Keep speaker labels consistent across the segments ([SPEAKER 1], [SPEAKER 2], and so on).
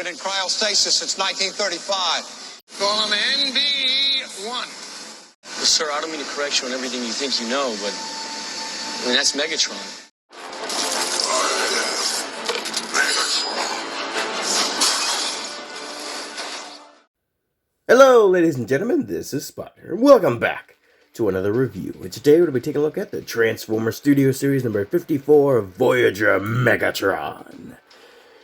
[SPEAKER 1] been in cryostasis since 1935.
[SPEAKER 2] Call him NB1.
[SPEAKER 3] Sir, I don't mean to correct you on everything you think you know, but I mean, that's Megatron.
[SPEAKER 4] Hello, ladies and gentlemen, this is Spider. Welcome back to another review. And today we're going to be taking a look at the Transformers Studio Series number 54, Voyager Megatron.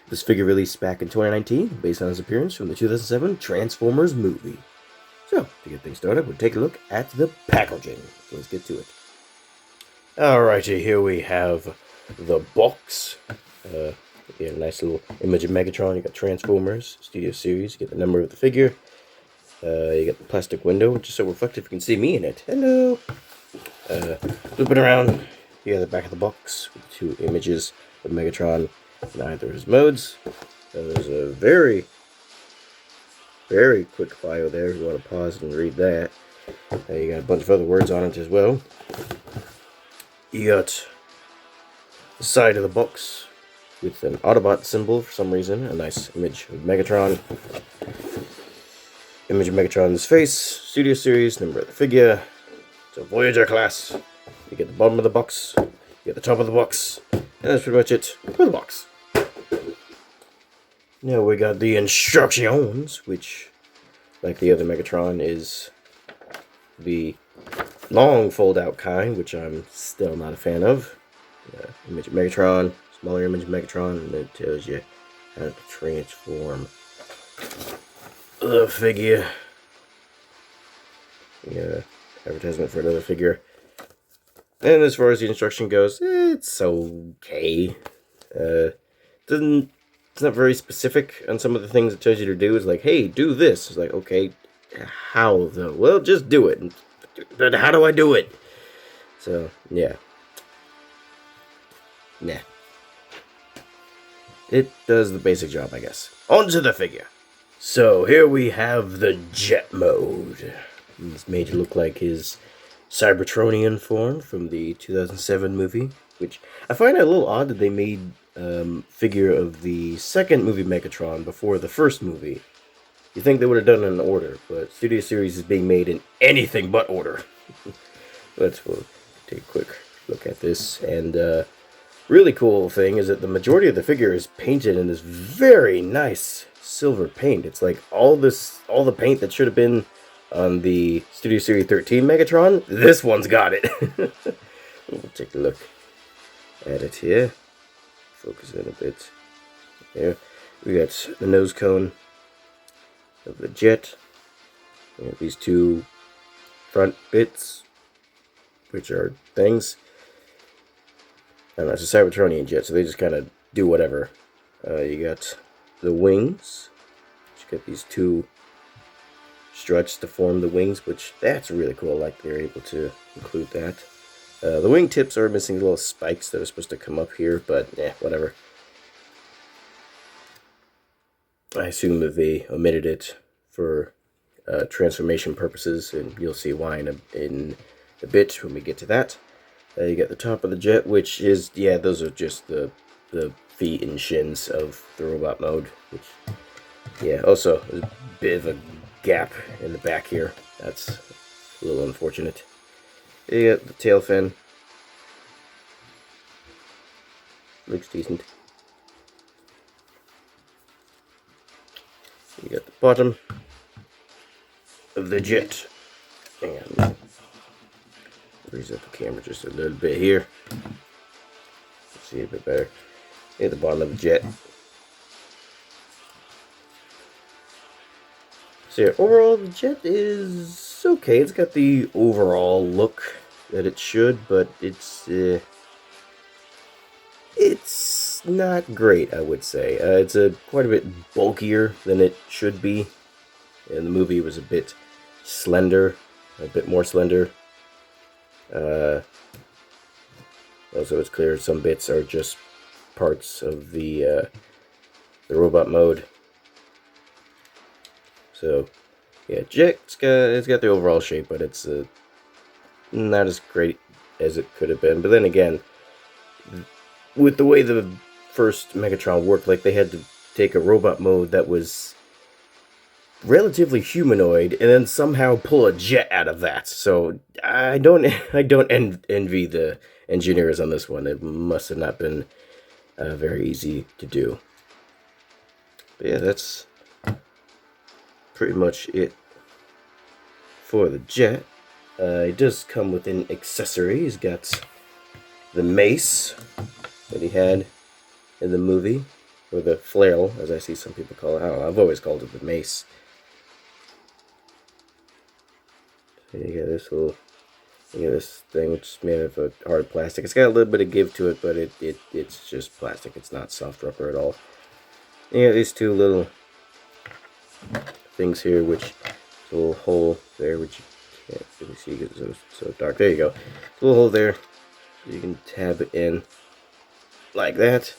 [SPEAKER 4] This figure released back in 2019, based on his appearance from the 2007 Transformers movie. So, to get things started, we'll take a look at the packaging. So let's get to it. Alrighty, here we have the box. You get a nice little image of Megatron. You got Transformers Studio Series. You get the number of the figure. You got the plastic window, which is so reflective you can see me in it. Hello! Looping around, you got the back of the box with two images of Megatron in either of his modes. There's a very quick bio there if you want to pause and read that. You got a bunch of other words on it as well. You got the side of the box with an Autobot symbol for some reason, a nice image of Megatron. Image of Megatron's face, Studio Series, number of the figure. It's a Voyager class. You get the bottom of the box, you get the top of the box, and that's pretty much it for the box. Now we got the instructions, which, like the other Megatron, is the long fold-out kind, which I'm still not a fan of. Image of Megatron, smaller image of Megatron, and it tells you how to transform the figure. Yeah, advertisement for another figure. And as far as the instruction goes, it's okay. It's not very specific on some of the things it tells you to do. It's like, hey, do this. It's like, okay, how though? Well, just do it. But how do I do it? So, yeah. Nah. It does the basic job, I guess. On to the figure. So here we have the jet mode. It's made to look like his Cybertronian form from the 2007 movie, which I find it a little odd that they made figure of the second movie Megatron before the first movie. You think they would have done it in order, but Studio Series is being made in anything but order. We'll take a quick look at this, and really cool thing is that the majority of the figure is painted in this very nice silver paint. It's like all the paint that should have been on the Studio Series 13 Megatron, this one's got it. We'll take a look at it here. Focus in a bit. There. We got the nose cone of the jet. We have these two front bits, which are things. And that's a Cybertronian jet, so they just kind of do whatever. You got the wings. You got these two struts to form the wings, which that's really cool. Like they're able to include that. The wing tips are missing little spikes that are supposed to come up here, but whatever. I assume that they omitted it for transformation purposes, and you'll see why in a bit when we get to that. You got the top of the jet, which is, those are just the feet and shins of the robot mode, which, also there's a bit of a gap in the back here. That's a little unfortunate. You got the tail fin. Looks decent. You got the bottom of the jet. And raise up the camera just a little bit here. See a bit better. At the bottom of the jet. So yeah, overall the jet is okay. It's got the overall look that it should, but it's not great, I would say. It's quite a bit bulkier than it should be. In the movie, it was a bit slender, a bit more slender. Also, it's clear some bits are just parts of the robot mode. So, yeah, it's got the overall shape, but it's not as great as it could have been. But then again, with the way the first Megatron worked, like they had to take a robot mode that was relatively humanoid and then somehow pull a jet out of that. So I don't envy the engineers on this one. It must have not been very easy to do. But yeah, that's pretty much it for the jet. It does come with an accessory. He's got the mace that he had in the movie, or the flail, as I see some people call it. I don't know, I've always called it the mace. So you got this little, you got this thing which is made of a hard plastic. It's got a little bit of give to it, but it's just plastic. It's not soft rubber at all. Yeah, these two little things here, which a little hole there, which you can't really see because it's so dark. There you go. A little hole there. You can tab it in like that.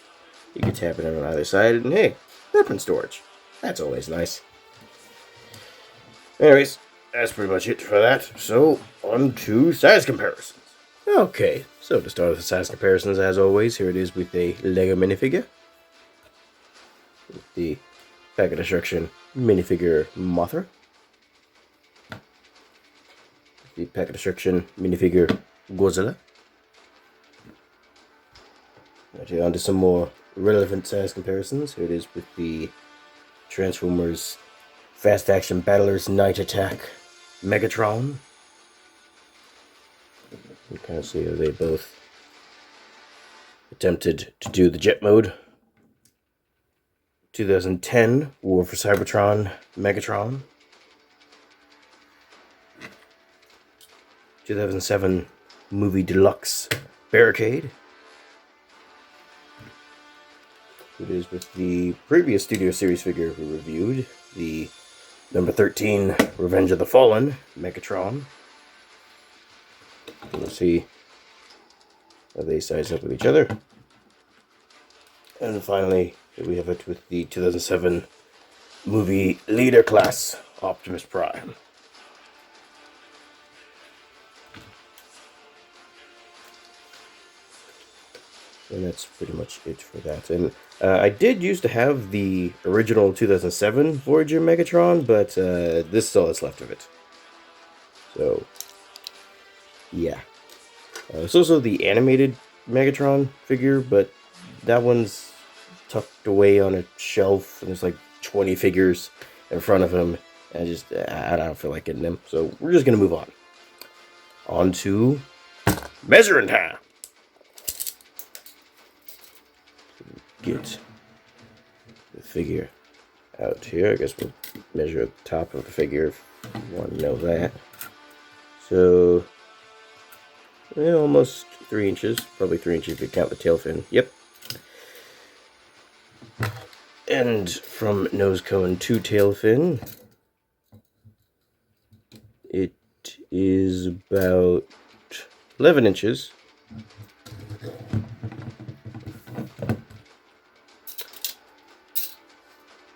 [SPEAKER 4] You can tap it in on either side, and hey, weapon storage. That's always nice. Anyways, that's pretty much it for that. So, on to size comparisons. Okay, so to start with the size comparisons, as always, here it is with a Lego minifigure. With the Pack of Destruction minifigure Mothra. The Pack of Destruction minifigure Godzilla. Okay, on to some more relevant size comparisons. Here it is with the Transformers Fast Action Battlers Night Attack Megatron. You kind of see how they both attempted to do the jet mode. 2010 War for Cybertron Megatron. 2007 Movie Deluxe Barricade. It is with the previous Studio Series figure we reviewed, the number 13 Revenge of the Fallen Megatron. We'll see how they size up with each other. And finally, we have it with the 2007 movie Leader Class Optimus Prime. And that's pretty much it for that. And I did used to have the original 2007 Voyager Megatron, but this is all that's left of it. So, yeah. It's also the animated Megatron figure, but that one's tucked away on a shelf, and there's like 20 figures in front of him, and I don't feel like getting them. So we're just going to move on. On to measuring time. Get the figure out here. I guess we'll measure the top of the figure if you want to know that. So, yeah, almost 3 inches. Probably 3 inches if you count the tail fin. Yep. And from nose cone to tail fin, it is about 11 inches.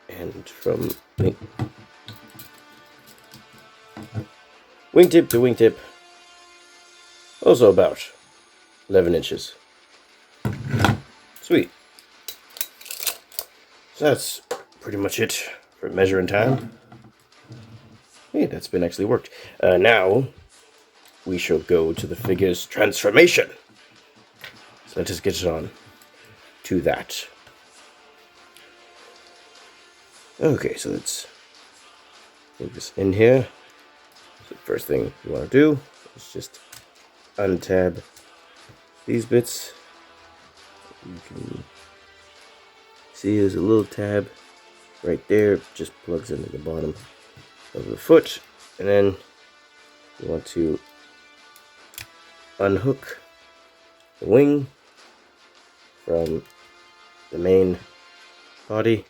[SPEAKER 4] And from wingtip to wingtip, also about 11 inches. Sweet. So that's pretty much it for measuring time. Hey, that's been actually worked. Now, we shall go to the figure's transformation. So let's just get on to that. Okay, so let's put this in here. So the first thing you want to do is just untab these bits. You can see there's a little tab right there, just plugs into the bottom of the foot, and then you want to unhook the wing from the main body.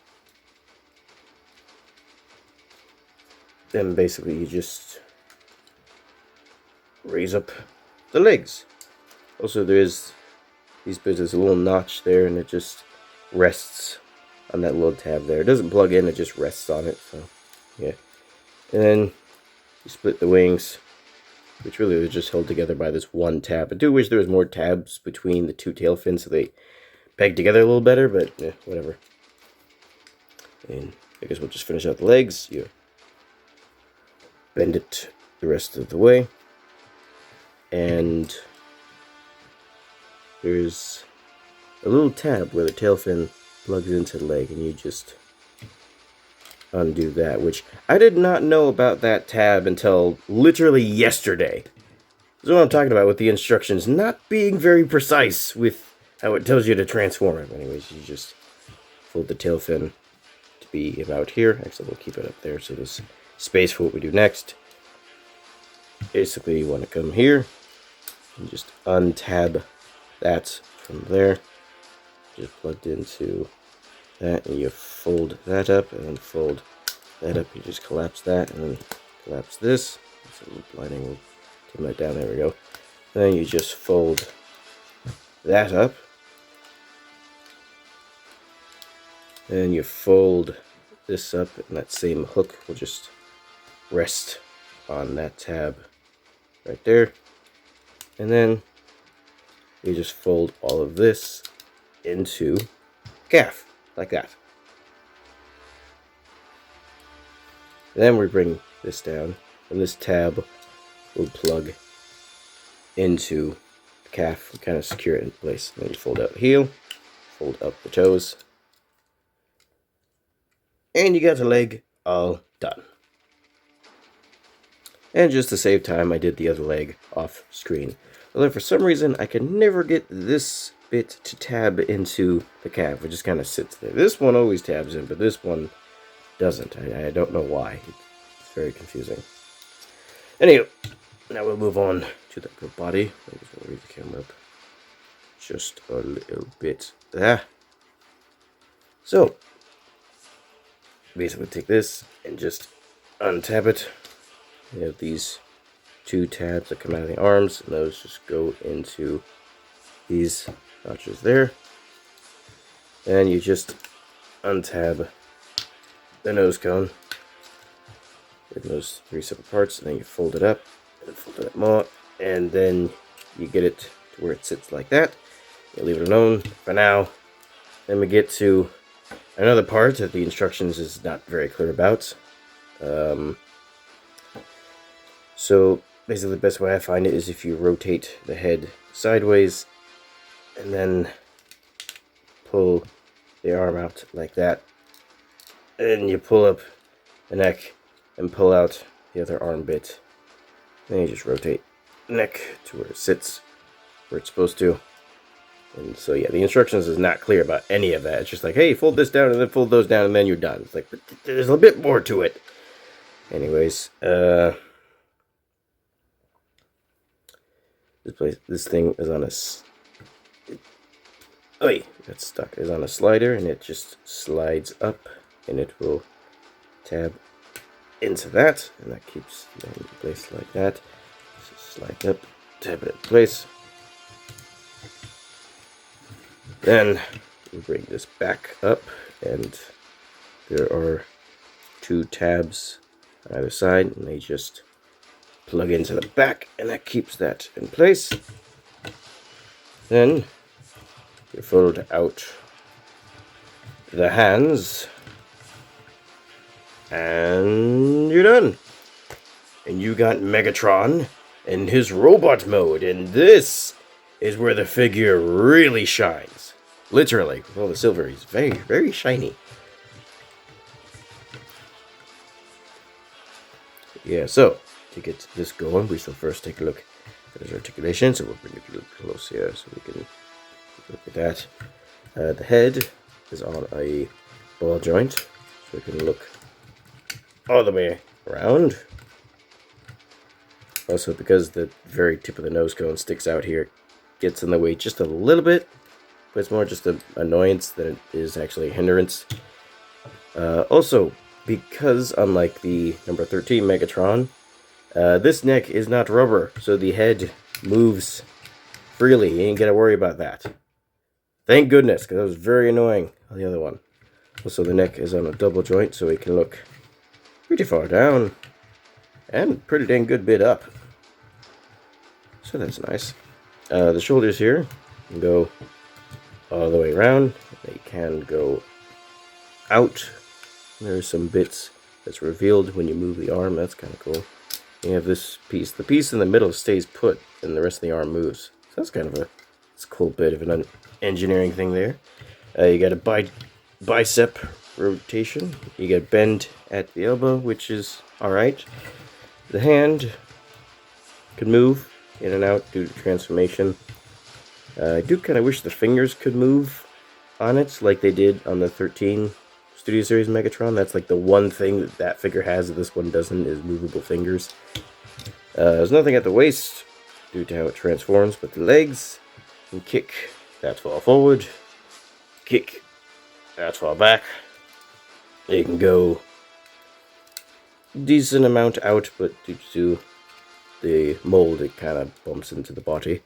[SPEAKER 4] Then basically you just raise up the legs. Also there's these bits, there's a little notch there, and it just rests on that little tab there. It doesn't plug in, it just rests on it. So yeah. And then you split the wings, which really is just held together by this one tab. I do wish there was more tabs between the two tail fins so they peg together a little better, but whatever. mean, I guess we'll just finish out the legs. You bend it the rest of the way. And there's a little tab where the tail fin plugs into the leg, and you just undo that, which I did not know about that tab until literally yesterday. This is what I'm talking about with the instructions not being very precise with how it tells you to transform it. Anyways, you just fold the tail fin to be about here. Actually, we'll keep it up there so there's space for what we do next. Basically, you want to come here and just untab that from there. Just plugged into that, and you fold that up, and then fold that up. You just collapse that, and then collapse this. It's a little blinding. We'll turn that down. There we go. Then you just fold that up. Then you fold this up, and that same hook will just rest on that tab right there. And then you just fold all of this into calf, like that. Then we bring this down, and this tab will plug into the calf and kind of secure it in place. Then you fold out the heel, fold up the toes, and you got the leg all done. And just to save time, I did the other leg off screen. Although for some reason, I can never get this bit to tab into the calf. It just kind of sits there. This one always tabs in, but this one doesn't. I don't know why. It's very confusing. Anyway, now we'll move on to the upper body. I just want to read the camera up just a little bit there. So, basically take this and just untab it. You have these two tabs that come out of the arms, and those just go into these notches there. And you just untab the nose cone in those three separate parts, and then you fold it up and fold it up more, and then you get it to where it sits like that. You leave it alone for now. Then we get to another part that the instructions is not very clear about. So basically the best way I find it is if you rotate the head sideways and then pull the arm out like that, and you pull up the neck and pull out the other arm bit. Then you just rotate the neck to where it sits, where it's supposed to. And so yeah, the instructions is not clear about any of that. It's just like, hey, fold this down and then fold those down and then you're done. It's like, but there's a bit more to it. Anyways, this thing is on a that's stuck. Is on a slider, and it just slides up, and it will tab into that, and that keeps it in place like that. Just slide up, tab it in place. Then we bring this back up, and there are two tabs on either side, and they just plug into the back, and that keeps that in place. Then you fold out the hands, and you're done. And you got Megatron in his robot mode, and this is where the figure really shines. Literally, with all the silver, he's very, very shiny. Yeah, so to get this going, we shall first take a look at his articulation. So we'll bring it a little close here so we can look at that. The head is on a ball joint, so we can look all the way around. Also, because the very tip of the nose cone sticks out here, it gets in the way just a little bit, but it's more just an annoyance than it is actually a hindrance. Also, because unlike the number 13 Megatron, this neck is not rubber, so the head moves freely. You ain't gotta worry about that. Thank goodness, because that was very annoying on the other one. Also, the neck is on a double joint, so we can look pretty far down and pretty dang good bit up. So that's nice. The shoulders here can go all the way around. They can go out There's some bits that's revealed when you move the arm. That's kind of cool. You have this piece. The piece in the middle stays put, and the rest of the arm moves. So that's kind of it's a cool bit of an engineering thing there. You got a bicep rotation. You got bend at the elbow, which is alright. The hand can move in and out due to transformation. I do kind of wish the fingers could move on it, like they did on the 13 Studio Series Megatron. That's like the one thing that figure has that this one doesn't, is movable fingers. There's nothing at the waist due to how it transforms, but the legs can kick, that's fall forward, kick, that's fall back. They can go decent amount out, but due to the mold, it kind of bumps into the body.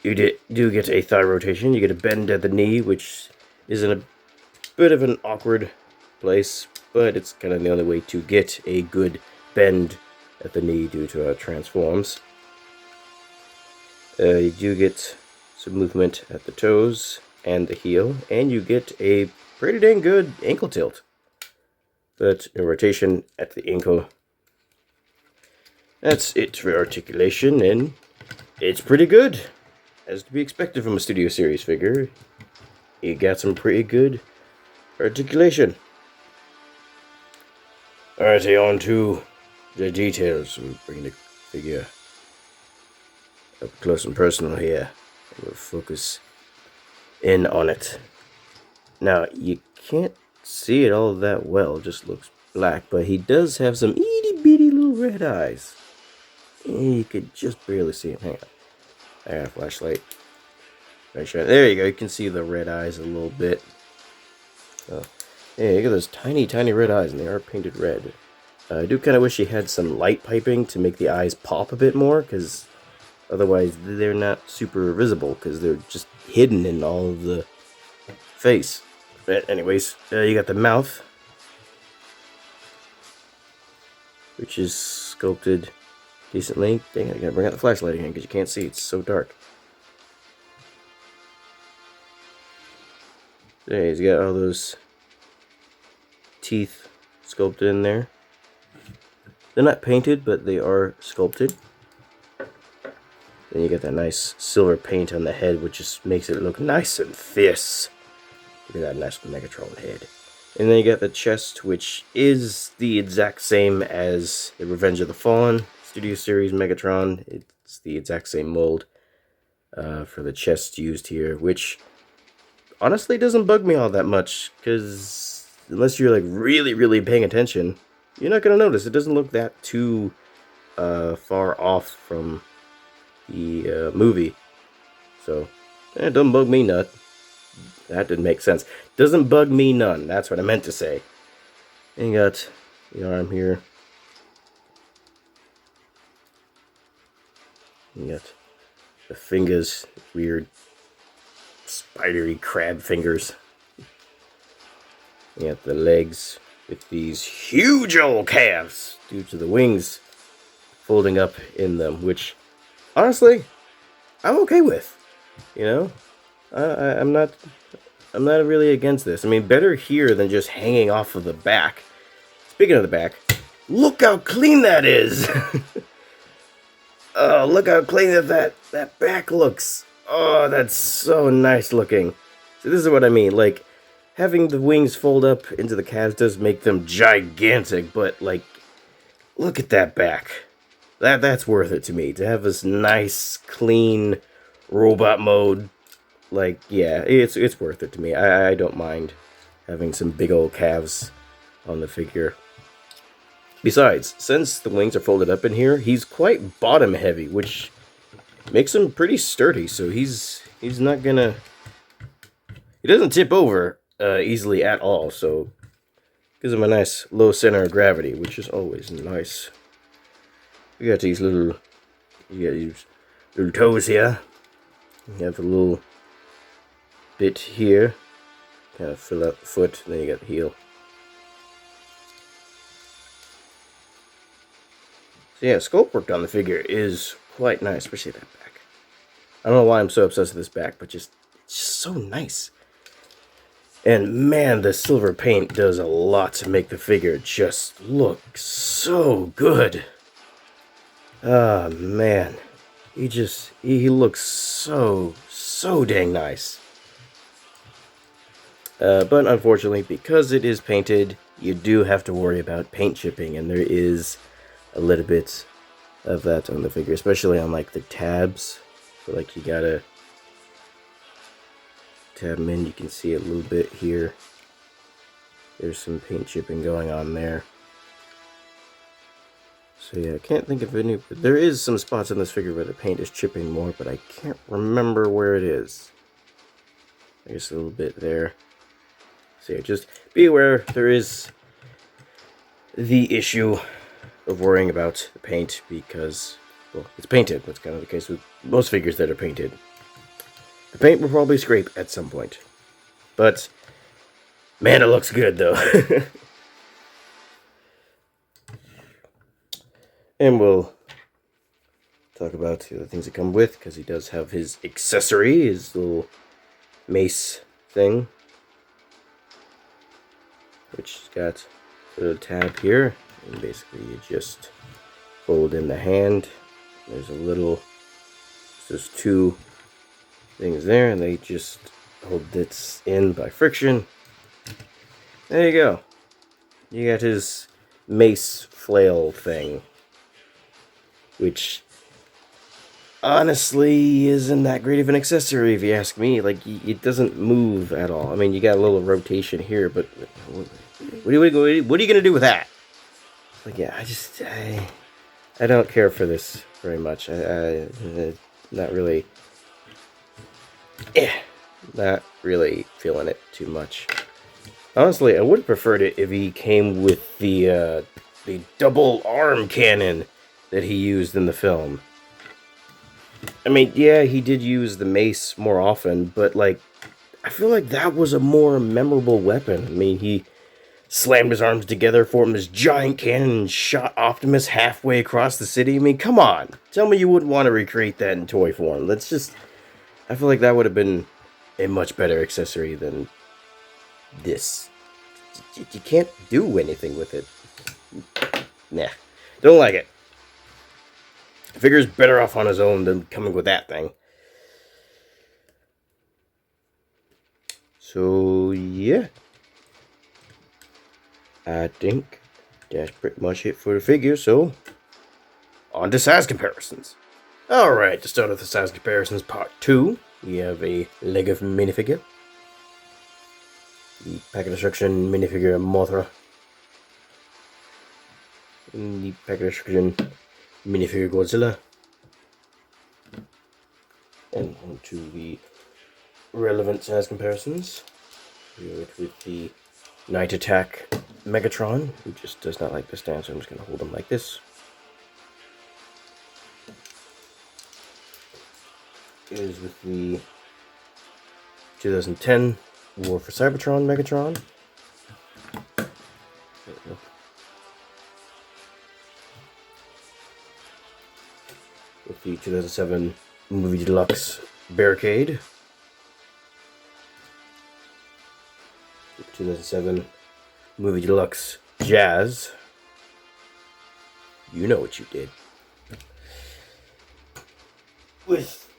[SPEAKER 4] You do get a thigh rotation. You get a bend at the knee, which is in a bit of an awkward place, but it's kind of the only way to get a good bend at the knee due to how it transforms. You do get some movement at the toes and the heel, and you get a pretty dang good ankle tilt. But a rotation at the ankle. That's it for articulation, and it's pretty good. As to be expected from a Studio Series figure. You got some pretty good articulation. Alrighty, on to the details. I'm bringing the figure up close and personal here. We'll focus in on it. Now, you can't see it all that well, it just looks black, but he does have some itty bitty little red eyes. And you could just barely see him. Hang on. I got a flashlight. There you go. You can see the red eyes a little bit. Oh, yeah, look at those tiny, tiny red eyes, and they are painted red. I do kind of wish he had some light piping to make the eyes pop a bit more, because otherwise they're not super visible, because they're just hidden in all of the face. But anyways, you got the mouth, which is sculpted decently. Dang it, I gotta bring out the flashlight again because you can't see, it's so dark. There, he's got all those teeth sculpted in there. They're not painted, but they are sculpted. Then you got that nice silver paint on the head, which just makes it look nice and fierce. Look at that nice Megatron head. And then you got the chest, which is the exact same as the Revenge of the Fallen Studio Series Megatron. It's the exact same mold for the chest used here, which honestly doesn't bug me all that much, because unless you're like really paying attention, you're not going to notice. It doesn't look that too far off from the movie. So, it doesn't bug me none. That didn't make sense. Doesn't bug me none. That's what I meant to say. And you got the arm here. You got the fingers, weird spidery crab fingers. You got the legs with these huge old calves due to the wings folding up in them, which honestly I'm okay with. You know, I'm not really against this. I mean, better here than just hanging off of the back. Speaking of the back, look how clean that is. Oh, look how clean that back looks. Oh, that's so nice looking. So this is what I mean. Like, having the wings fold up into the calves does make them gigantic, but like, look at that back. That's worth it to me. To have this nice, clean robot mode. Like, yeah, it's worth it to me. I don't mind having some big old calves on the figure. Besides, since the wings are folded up in here, he's quite bottom heavy, which makes him pretty sturdy. So he's not gonna... He doesn't tip over easily at all, so gives him a nice low center of gravity, which is always nice. You got these little toes here. You have a little bit here, kind of fill out the foot, and then you got the heel. So yeah, sculpt work on the figure is quite nice, especially that back. I don't know why I'm so obsessed with this back, but it's just so nice. And man, the silver paint does a lot to make the figure just look so good. Ah, man. He looks so dang nice. But unfortunately, because it is painted, you do have to worry about paint chipping, and there is a little bit of that on the figure, especially on like the tabs. So like you gotta tab them in, you can see a little bit here. There's some paint chipping going on there. So yeah, I can't think of any. There is some spots on this figure where the paint is chipping more, but I can't remember where it is. I guess a little bit there. So yeah, just be aware there is the issue of worrying about the paint because, well, it's painted. That's kind of the case with most figures that are painted. The paint will probably scrape at some point. But, man, it looks good, though. And we'll talk about the other things that come with, because he does have his accessory, his little mace thing. Which has got a little tab here. And basically you just fold in the hand. There's a little, there's two things there, and they just hold this in by friction. There you go. You got his mace flail thing, which honestly isn't that great of an accessory if you ask me. Like, it doesn't move at all. I mean, you got a little rotation here, but what are you gonna do with that? Like, yeah, I don't care for this very much. Not really. Not really feeling it too much. Honestly, I would have preferred it if he came with the double arm cannon that he used in the film. I mean, yeah, he did use the mace more often, but like, I feel like that was a more memorable weapon. I mean, he slammed his arms together, formed this giant cannon, and shot Optimus halfway across the city. I mean, come on. Tell me you wouldn't want to recreate that in toy form. That's just, I feel like that would have been a much better accessory than this. You can't do anything with it. Nah, don't like it. The figure's better off on his own than coming with that thing. So, yeah. I think that's pretty much it for the figure, so on to size comparisons. Alright, to start with the size comparisons part 2, we have a Lego minifigure. The Packet Destruction minifigure Mothra. And the Packet Destruction minifigure Godzilla. And on to the relevant size comparisons. We go with the Night Attack Megatron, who just does not like the stand, so I'm just going to hold him like this. Is with the 2010 War for Cybertron Megatron. With the 2007 Movie Deluxe Barricade. 2007 Movie Deluxe Jazz. You know what you did. With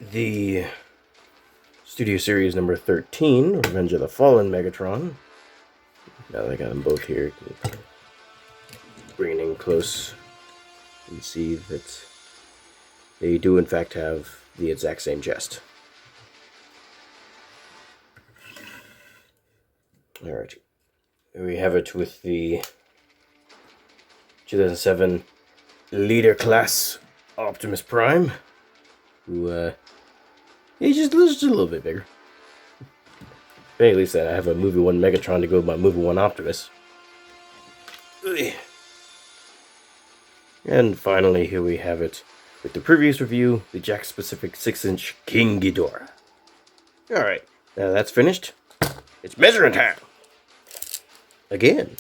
[SPEAKER 4] the Studio Series number 13, Revenge of the Fallen Megatron. Now that I got them both here, bring it in close and see that they do in fact have the exact same chest. Alright, here we have it with the 2007 Leader Class Optimus Prime, who, he's just a little bit bigger. At least I have a Movie 1 Megatron to go with my Movie 1 Optimus. And finally, here we have it with the previous review, the Jakks Pacific 6-inch King Ghidorah. Alright, now that's finished. It's measuring time! Again.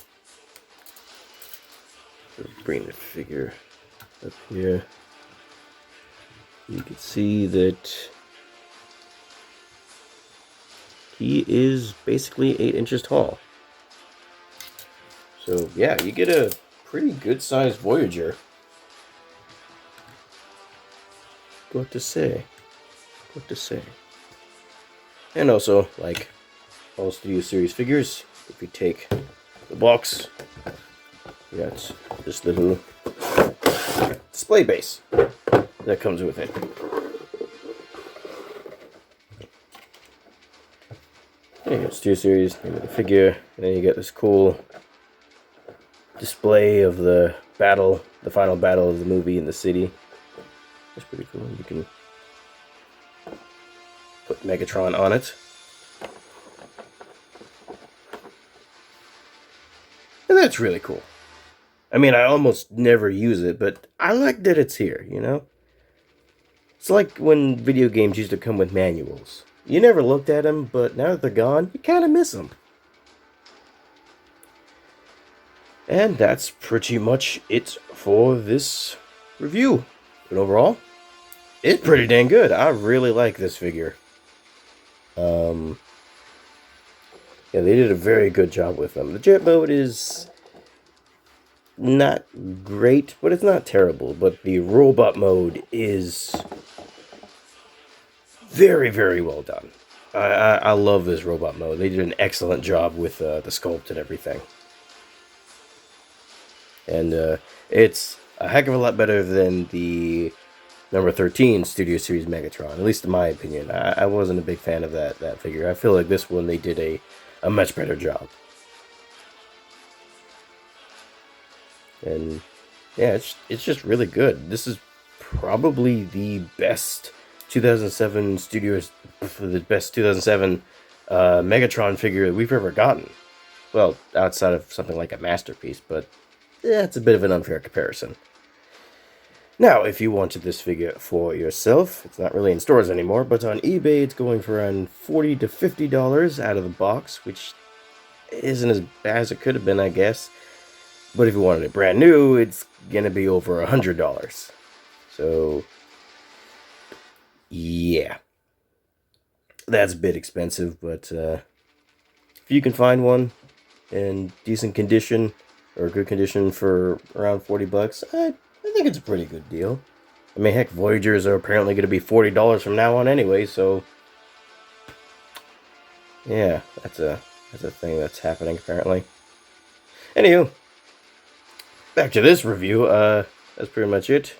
[SPEAKER 4] Bring the figure up here. You can see that he is basically 8 inches tall. So yeah, you get a pretty good sized Voyager. What to say? What to say? And also, like all Studio Series figures, if you take the box, you got this little display base that comes with it. There you go, Studio Series, name of the figure, and then you get this cool display of the battle, the final battle of the movie in the city. That's pretty cool. You can put Megatron on it. And that's really cool. I mean, I almost never use it, but I like that it's here, you know? It's like when video games used to come with manuals. You never looked at them, but now that they're gone, you kind of miss them. And that's pretty much it for this review. But overall, it's pretty dang good. I really like this figure. Yeah, they did a very good job with them. The jet mode is not great, but it's not terrible. But the robot mode is very, very well done. I love this robot mode. They did an excellent job with the sculpt and everything. And it's a heck of a lot better than the number 13 Studio Series Megatron, at least in my opinion. I wasn't a big fan of that figure. I feel like this one, they did a much better job. And yeah, it's just really good. This is probably the best 2007 Megatron figure we've ever gotten. Well, outside of something like a Masterpiece, but yeah, it's a bit of an unfair comparison. Now, if you wanted this figure for yourself, it's not really in stores anymore, but on eBay it's going for around $40 to $50 out of the box, which isn't as bad as it could have been, I guess. But if you wanted it brand new, it's gonna be over $100. So, yeah. That's a bit expensive, but if you can find one in decent condition, or good condition for around $40, I think it's a pretty good deal. I mean, heck, Voyagers are apparently going to be $40 from now on anyway, so yeah, that's a thing that's happening apparently. Anywho, back to this review. That's pretty much it.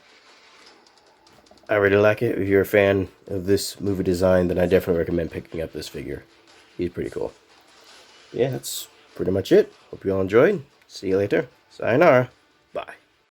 [SPEAKER 4] I really like it. If you're a fan of this movie design, then I definitely recommend picking up this figure. He's pretty cool. Yeah, that's pretty much it. Hope you all enjoyed. See you later. Sayonara. Bye.